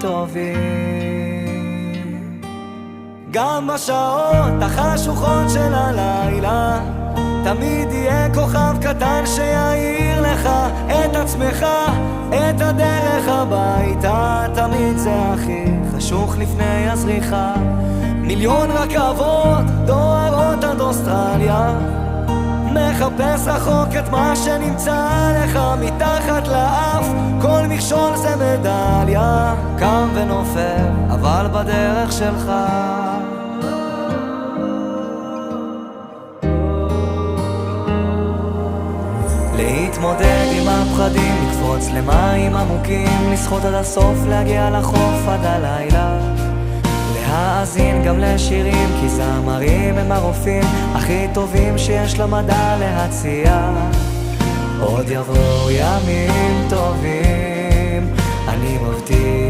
טובים. גם בשעות החשוכות של הלילה תמיד יהיה כוכב קטן שיעיר לך את עצמך, את הדרך הביתה. תמיד זה הכי חשוך לפני הזריחה. מיליון רכבות דוהרות עד אוסטרליה, מחפש רחוק את מה שנמצא לך מתחת לאף. כל מכשול זה מדליה, קם ונופל אבל בדרך שלך. להתמודד עם הפחדים, לקפוץ למים עמוקים, לשחות עד הסוף, להגיע לחוף עד הלילה, להאזין גם לשירים, כי זמרים הם הרופאים הכי טובים שיש למדע להציע. עוד יבואו ימים טובים, אני מבטיח.